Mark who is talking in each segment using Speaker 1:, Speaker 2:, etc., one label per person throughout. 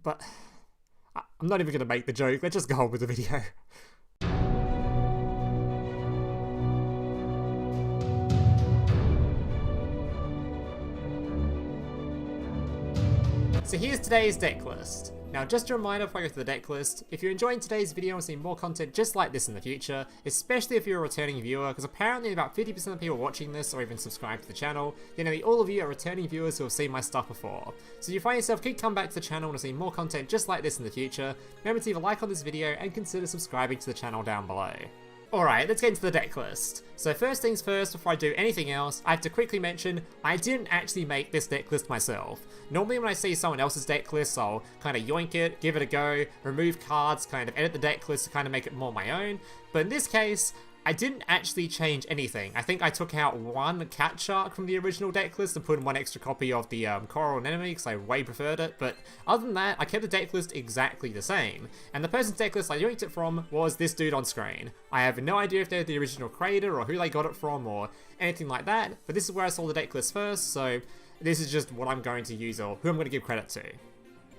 Speaker 1: but I'm not even going to make the joke. Let's just go on with the video. So here's today's deck list. Now just a reminder before I go to the deck list, if you're enjoying today's video and want to see more content just like this in the future, especially if you're a returning viewer, because apparently about 50% of people watching this or even subscribed to the channel, then nearly all of you are returning viewers who have seen my stuff before. So if you find yourself keep coming back to the channel and want to see more content just like this in the future, remember to leave a like on this video and consider subscribing to the channel down below. Alright, let's get into the deck list. So first things first, before I do anything else, I have to quickly mention, I didn't actually make this deck list myself. Normally when I see someone else's deck list, I'll kind of yoink it, give it a go, remove cards, kind of edit the deck list to kind of make it more my own. But in this case, I didn't actually change anything. I think I took out one cat shark from the original deck list and put in one extra copy of the coral anemone because I way preferred it, but other than that, I kept the deck list exactly the same. And the person's deck list I yoinked it from was this dude on screen. I have no idea if they're the original creator or who they got it from or anything like that, but this is where I saw the deck list first, so this is just what I'm going to use or who I'm going to give credit to.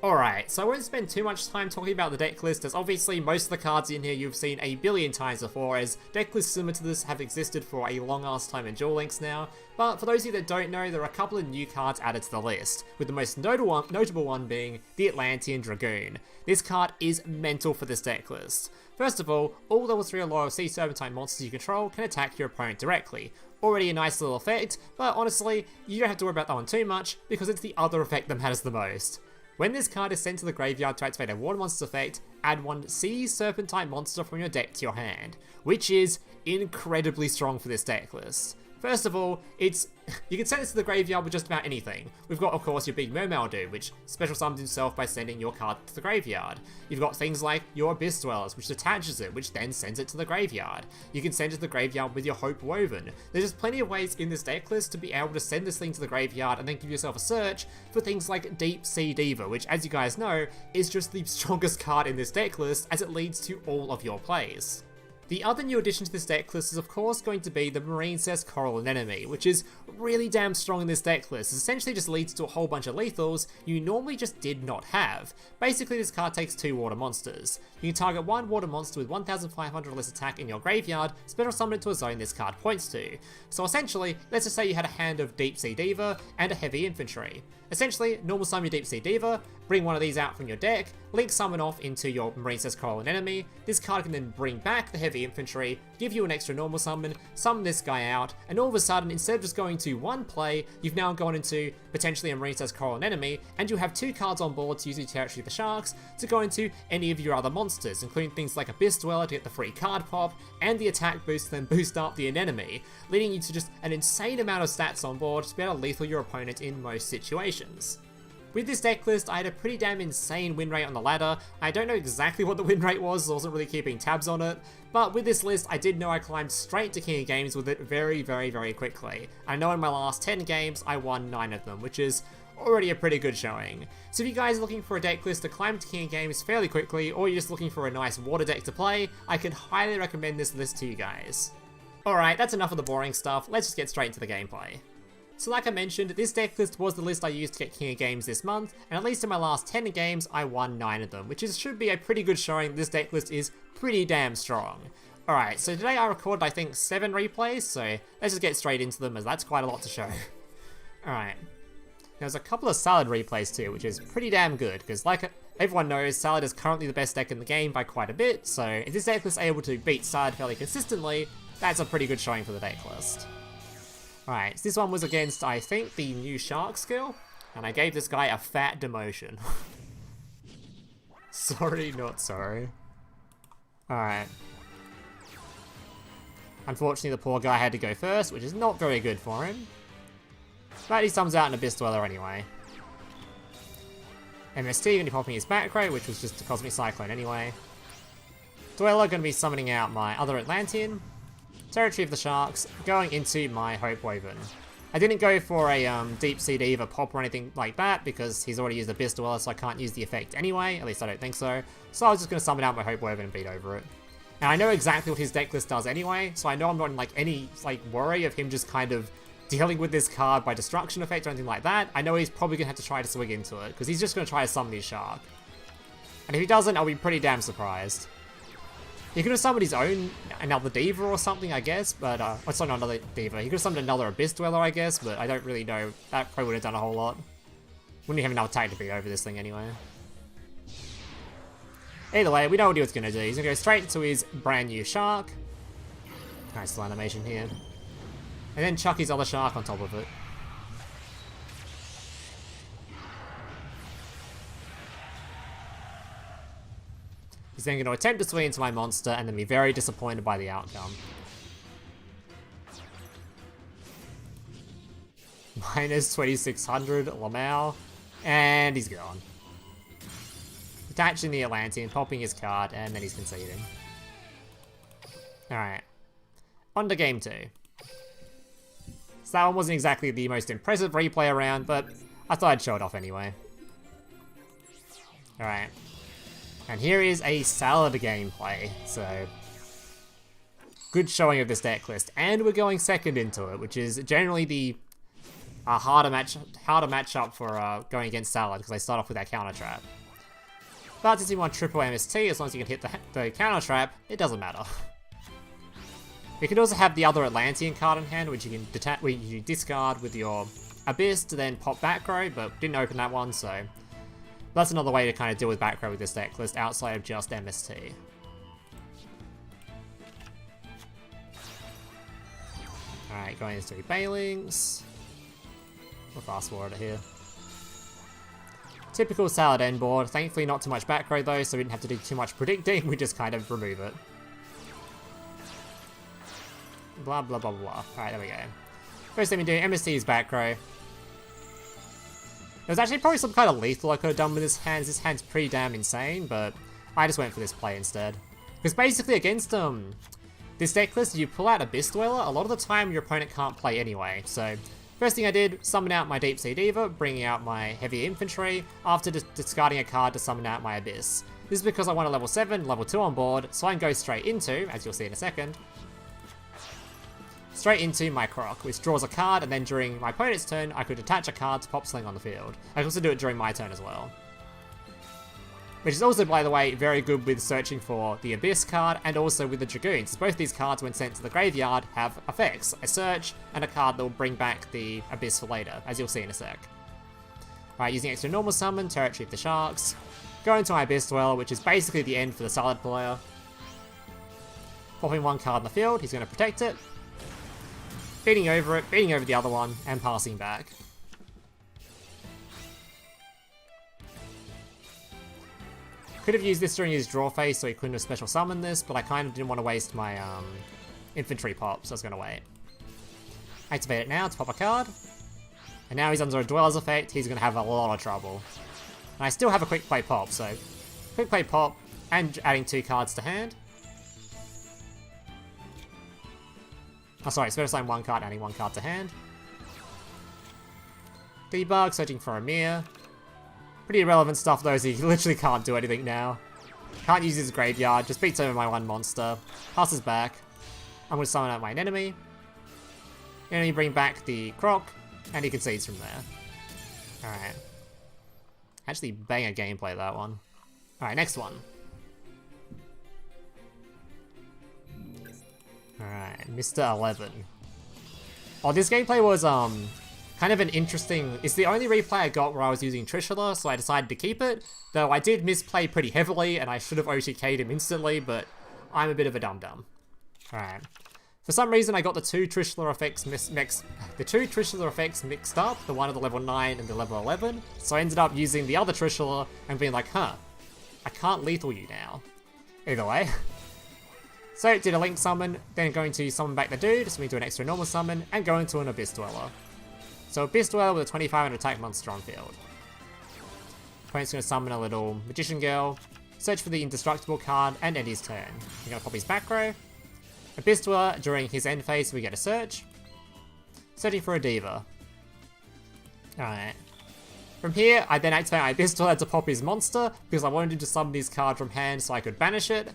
Speaker 1: Alright, so I won't spend too much time talking about the deck list, as obviously most of the cards in here you've seen a billion times before, as deck lists similar to this have existed for a long ass time in Duel Links now, but for those of you that don't know, there are a couple of new cards added to the list, with the most notable one being the Atlantean Dragoon. This card is mental for this deck list. First of all level 3 or lower sea serpent type monsters you control can attack your opponent directly. Already a nice little effect, but honestly, you don't have to worry about that one too much, because it's the other effect that matters the most. When this card is sent to the graveyard to activate a water monster's effect, add one sea serpent type monster from your deck to your hand, which is incredibly strong for this deck list. First of all, you can send this to the graveyard with just about anything. We've got, of course, your big Mermail dude, which special summons himself by sending your card to the graveyard. You've got things like your Abyss Dwellers, which attaches it, which then sends it to the graveyard. You can send it to the graveyard with your Hope Woven. There's just plenty of ways in this deck list to be able to send this thing to the graveyard and then give yourself a search for things like Deep Sea Diva, which, as you guys know, is just the strongest card in this deck list as it leads to all of your plays. The other new addition to this deck list is of course going to be the Marincess Coral Anemone, which is really damn strong in this deck list. It essentially just leads to a whole bunch of lethals you normally just did not have. Basically this card takes 2 water monsters. You can target 1 water monster with 1500 or less attack in your graveyard, special summon it to a zone this card points to. So essentially, let's just say you had a hand of Deep Sea Diva and a heavy infantry. Essentially, normal summon your Deep Sea Diva, bring one of these out from your deck, link summon off into your Marincess Coral Anemone. This card can then bring back the heavy infantry, give you an extra normal summon this guy out, and all of a sudden, instead of just going to one play, you've now gone into potentially a Marincess Coral Anemone, and you have 2 cards on board to use your Territory of the Sharks to go into any of your other monsters, including things like Abyss Dweller to get the free card pop, and the attack boost to then boost up the Anemone, leading you to just an insane amount of stats on board to be able to lethal your opponent in most situations. With this deck list, I had a pretty damn insane win rate on the ladder. I don't know exactly what the win rate was, I wasn't really keeping tabs on it, but with this list, I did know I climbed straight to King of Games with it very, very, very quickly. I know in my last 10 games, I won 9 of them, which is already a pretty good showing. So if you guys are looking for a deck list to climb to King of Games fairly quickly, or you're just looking for a nice water deck to play, I can highly recommend this list to you guys. Alright, that's enough of the boring stuff, let's just get straight into the gameplay. So like I mentioned, this deck list was the list I used to get King of Games this month, and at least in my last 10 games, I won 9 of them, which should be a pretty good showing. This deck list is pretty damn strong. Alright, so today I recorded I think 7 replays, so let's just get straight into them as that's quite a lot to show. Alright, there's a couple of Salad replays too, which is pretty damn good, because like everyone knows, Salad is currently the best deck in the game by quite a bit, so if this deck list is able to beat Salad fairly consistently, that's a pretty good showing for the deck list. Alright, so this one was against, I think, the new Shark skill, and I gave this guy a fat demotion. Sorry, not sorry. Alright. Unfortunately, the poor guy had to go first, which is not very good for him. But he summons out an Abyss Dweller anyway. MST going to be popping his back row, which was just a Cosmic Cyclone anyway. Dweller going to be summoning out my other Atlantean. Territory of the Sharks, going into my Hope Woven. I didn't go for a Deep Sea Diva pop or anything like that because he's already used Abyss Dweller, so I can't use the effect anyway, at least I don't think so. So I was just going to summon out my Hope Woven and beat over it. And I know exactly what his deck list does anyway, so I know I'm not in like any worry of him just kind of dealing with this card by destruction effect or anything like that. I know he's probably going to have to try to swing into it, because he's just going to try to summon his Shark. And if he doesn't, I'll be pretty damn surprised. He could have summoned his own, another Diva or something, I guess, but, it's not another Diva. He could have summoned another Abyss Dweller, I guess, but I don't really know. That probably would have done a whole lot. Wouldn't have enough attack to beat over this thing anyway. Either way, we know what he was going to do. He's going to go straight to his brand new shark. Nice little animation here. And then chuck his other shark on top of it. He's then going to attempt to swing into my monster and then be very disappointed by the outcome. Minus 2600, Lamau. And he's gone. Attaching the Atlantean, popping his card, and then he's conceding. Alright. On to game 2. So that one wasn't exactly the most impressive replay around, but I thought I'd show it off anyway. Alright. And here is a solid gameplay, so good showing of this deck list. And we're going second into it, which is generally the harder matchup for going against Salad, because they start off with that counter trap. But since you want triple MST, as long as you can hit the counter trap, it doesn't matter. You can also have the other Atlantean card in hand, which you can discard with your Abyss to then pop back row, but didn't open that one, so that's another way to kind of deal with back row with this deck list outside of just MST. Alright, going into 3 Bailings. We'll fast forward it here. Typical Salad end board. Thankfully not too much back row though, so we didn't have to do too much predicting, we just kind of remove it. Blah blah blah blah. Alright, there we go. First thing we do, MST is back row. There's actually probably some kind of lethal I could have done with this hand. This hand's pretty damn insane, but I just went for this play instead. Because basically against this deck list, if you pull out Abyss Dweller, a lot of the time your opponent can't play anyway. So first thing I did, summon out my Deep Sea Diva, bringing out my Heavy Infantry, after discarding a card to summon out my Abyss. This is because I want a level 7, level 2 on board, so I can go straight into, as you'll see in a second, straight into my Croc, which draws a card, and then during my opponent's turn, I could attach a card to pop Sling on the field. I can also do it during my turn as well. Which is also, by the way, very good with searching for the Abyss card, and also with the Dragoons. Both these cards, when sent to the graveyard, have effects. A search, and a card that will bring back the Abyss for later, as you'll see in a sec. Alright, using extra normal summon, Territory of the Sharks. Go into my Abyss Dweller, which is basically the end for the Salad player. Popping one card in the field, he's going to protect it. Beating over it, beating over the other one, and passing back. Could have used this during his draw phase so he couldn't have special summoned this, but I kind of didn't want to waste my infantry pop, so I was going to wait. Activate it now to pop a card. And now he's under a Dweller's effect, he's going to have a lot of trouble. And I still have a quick play pop, so quick play pop and adding 2 cards to hand. Oh, sorry, specifying 1 card, adding 1 card to hand. Debug, searching for a mirror. Pretty irrelevant stuff though, so he literally can't do anything now. Can't use his graveyard, just beats over my 1 monster. Passes back. I'm going to summon out my enemy. Enemy bring back the Croc, and he concedes from there. Alright. Actually, banger gameplay that one. Alright, next one. Alright, Mr. 11. Oh, this gameplay was, kind of an interesting... It's the only replay I got where I was using Trishula, so I decided to keep it. Though I did misplay pretty heavily, and I should have OTK'd him instantly, but I'm a bit of a dum-dum. Alright. For some reason, I got the two Trishula effects mixed up, the one at the level 9 and the level 11, so I ended up using the other Trishula and being like, huh, I can't lethal you now. Either way. So, did a Link summon, then going to summon back the dude, so we do an extra normal summon, and go into an Abyss Dweller. So Abyss Dweller with a 2500 attack monster on field. Opponent's going to summon a little Magician Girl, search for the Indestructible card, and end his turn. We're going to pop his back row. Abyss Dweller, during his end phase, we get a search. Searching for a Diva. Alright. From here, I then activate my Abyss Dweller to pop his monster, because I wanted him to summon his card from hand so I could banish it.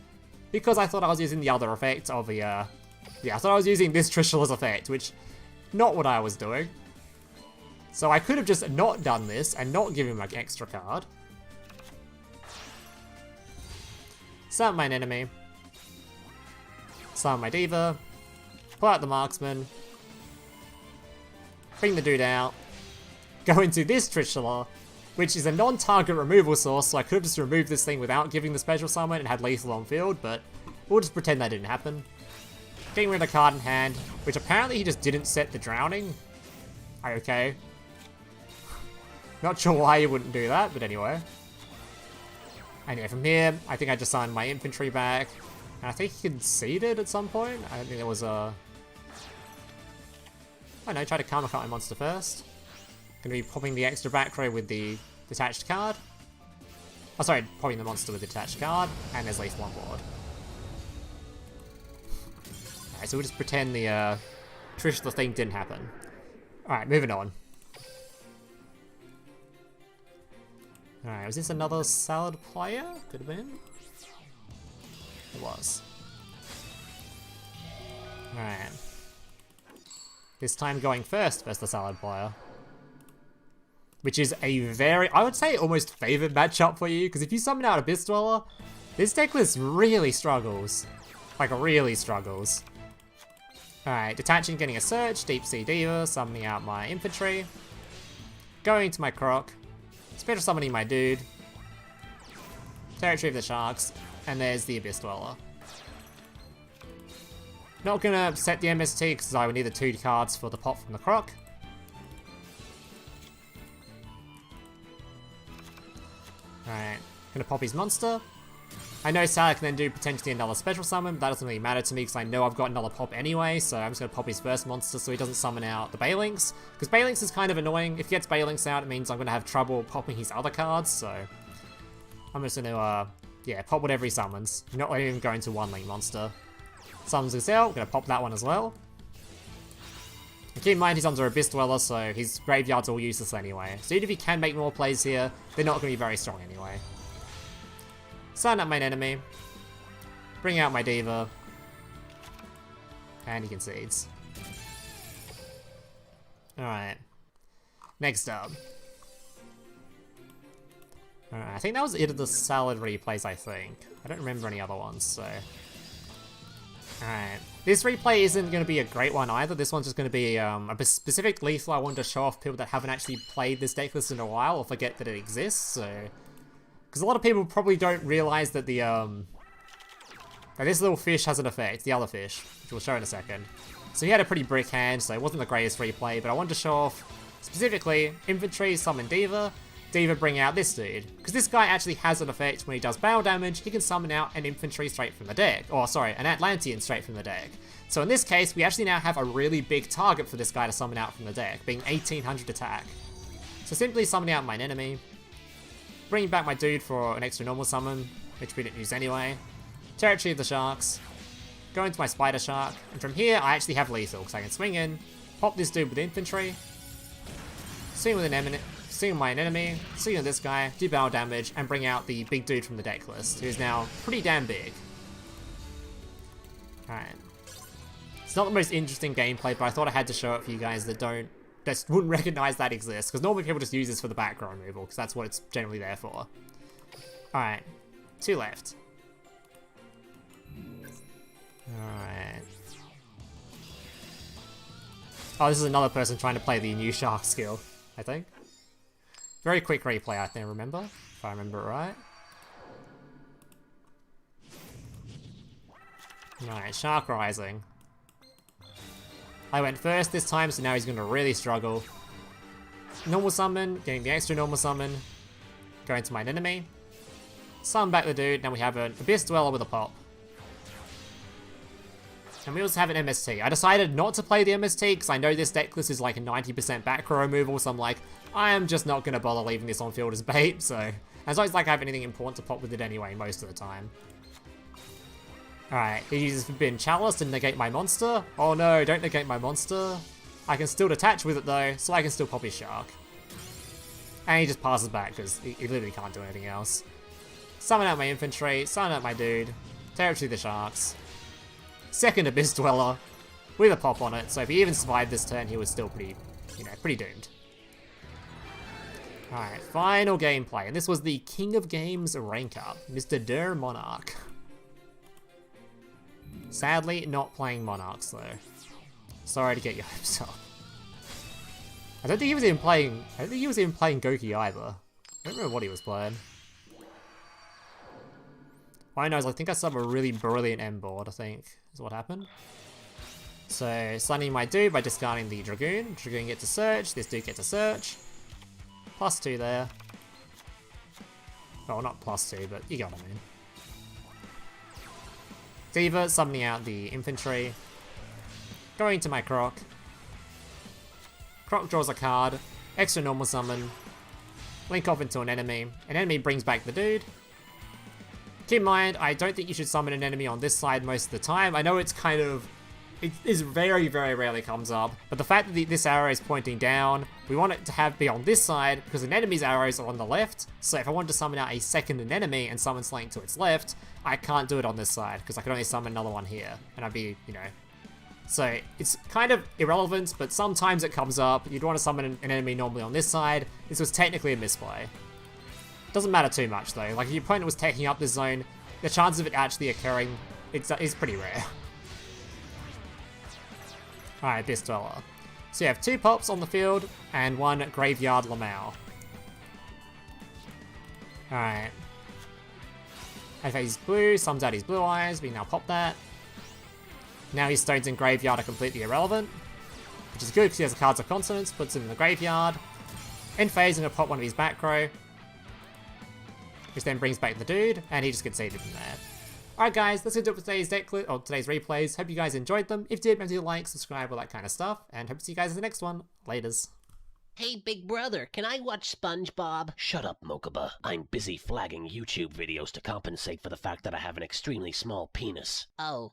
Speaker 1: Because I thought I was using the other effect of the, yeah, I thought I was using this Trishula's effect, which, not what I was doing. So I could have just not done this, and not given him an extra card. Summon my enemy. Summon my Diva. Pull out the Marksman. Bring the dude out. Go into this Trishula, which is a non-target removal source, so I could have just removed this thing without giving the special summon and had lethal on field, but we'll just pretend that didn't happen. Getting rid of the card in hand, which apparently he just didn't set the drowning. Okay. Not sure why you wouldn't do that, but anyway. Anyway, from here, I think I just signed my infantry back. And I think he conceded at some point. I don't think there was a... I don't know, try to karma cut my monster first. Gonna be popping the extra back row with the detached card. Oh, sorry, popping the monster with the detached card, and there's lethal on board. Alright, so we'll just pretend the Trishula thing didn't happen. Alright, moving on. Alright, was this another salad player? Could have been. It was. Alright. This time going first versus the salad player. Which is a very, I would say, almost favoured matchup for you, because if you summon out Abyss Dweller, this deck list really struggles. Like, really struggles. Alright, detaching, getting a search, Deep Sea Diva, summoning out my infantry. Going to my Croc. Special summoning my dude. Territory of the Sharks. And there's the Abyss Dweller. Not gonna set the MST, because I would need the 2 cards for the pop from the Croc. Alright, gonna pop his monster. I know Salah can then do potentially another special summon, but that doesn't really matter to me because I know I've got another pop anyway, so I'm just gonna pop his first monster so he doesn't summon out the Balinx. Because Balinx is kind of annoying. If he gets Balinx out, it means I'm gonna have trouble popping his other cards, so I'm just gonna, yeah, pop whatever he summons. Not even going to one link monster. Summons this out, gonna pop that one as well. And keep in mind he's under Abyss Dweller, so his graveyard's all useless anyway. So even if he can make more plays here, they're not gonna be very strong anyway. Sign up my enemy. Bring out my Diva. And he concedes. Alright. Next up. Alright, I think that was it of the salad replays, I think. I don't remember any other ones, so... Alright. This replay isn't going to be a great one either. This one's just going to be a specific lethal I wanted to show off people that haven't actually played this deck list in a while or forget that it exists, so... Because a lot of people probably don't realize that the, that this little fish has an effect, the other fish, which we'll show in a second. So he had a pretty brick hand, so it wasn't the greatest replay, but I wanted to show off, specifically, Infantry, summon Diva, Diva bring out this dude. Because this guy actually has an effect when he does battle damage, he can summon out an Infantry straight from the deck. Or, sorry, an Atlantean straight from the deck. So in this case, we actually now have a really big target for this guy to summon out from the deck, being 1800 attack. So simply summoning out my enemy. Bringing back my dude for an extra normal summon, which we didn't use anyway. Territory of the Sharks. Go into my Spider Shark. And from here, I actually have lethal, because I can swing in, pop this dude with infantry, swing with my enemy, swing with this guy, do battle damage, and bring out the big dude from the deck list, who is now pretty damn big. Alright. It's not the most interesting gameplay, but I thought I had to show it for you guys that just wouldn't recognize that exists, because normally people just use this for the background removal, because that's what it's generally there for. Alright, 2 left. Alright. Oh, this is another person trying to play the new Shark skill, I think. Very quick replay, I think, remember? If I remember it right. Alright, Shark Rising. I went first this time, so now he's going to really struggle. Normal summon, getting the extra normal summon. Going to my enemy. Summon back the dude, now we have an Abyss Dweller with a pop. And we also have an MST. I decided not to play the MST, because I know this deck list is like a 90% back row removal, so I'm like, I am just not going to bother leaving this on field as bait, so... As long as like, I have anything important to pop with it anyway, most of the time. Alright, he uses Forbidden Chalice to negate my monster. Oh no, don't negate my monster. I can still detach with it though, so I can still pop his Shark. And he just passes back, because he literally can't do anything else. Summon out my infantry, summon out my dude. Territory of the Sharks. Second Abyss Dweller, with a pop on it, so if he even survived this turn, he was still pretty, pretty doomed. Alright, final gameplay, and this was the King of Games rank up, Mr. Der Monarch. Sadly, not playing Monarchs though. Sorry to get your hopes up. I don't think he was even playing Goki either. I don't remember what he was playing. All I know is I think I saw a really brilliant M board, I think, is what happened. So, stunning my dude by discarding the Dragoon. Dragoon gets a search, this dude gets a search. +2 there. Well, not +2, but you get what I mean. Diva, summoning out the Infantry. Going to my Croc. Croc draws a card. Extra normal summon. Link off into an enemy. An enemy brings back the dude. Keep in mind, I don't think you should summon an enemy on this side most of the time. I know it's kind of... It is very, very rarely comes up, but the fact that this arrow is pointing down, we want it to be on this side because an enemy's arrows are on the left. So if I wanted to summon out a second enemy and summon something to its left, I can't do it on this side because I can only summon another one here, and I'd be, you know. So it's kind of irrelevant, but sometimes it comes up. You'd want to summon an enemy normally on this side. This was technically a misplay. Doesn't matter too much though. Like if your opponent was taking up this zone, the chance of it actually occurring is pretty rare. Alright, Abyss Dweller. So you have 2 pops on the field and 1 Graveyard Lamau. Alright. If he's blue, sums out his blue eyes, we now pop that. Now his stones in graveyard are completely irrelevant, which is good because he has the cards of consonants, puts it in the graveyard. End phase, I'm going to pop one of his back row, which then brings back the dude, and he just gets seated from there. Alright guys, that's going to do it for today's deck clip, or today's replays. Hope you guys enjoyed them. If you did, maybe like, subscribe, all that kind of stuff, and hope to see you guys in the next one. Laters.
Speaker 2: Hey, big brother, can I watch SpongeBob?
Speaker 3: Shut up, Mokuba. I'm busy flagging YouTube videos to compensate for the fact that I have an extremely small penis.
Speaker 2: Oh.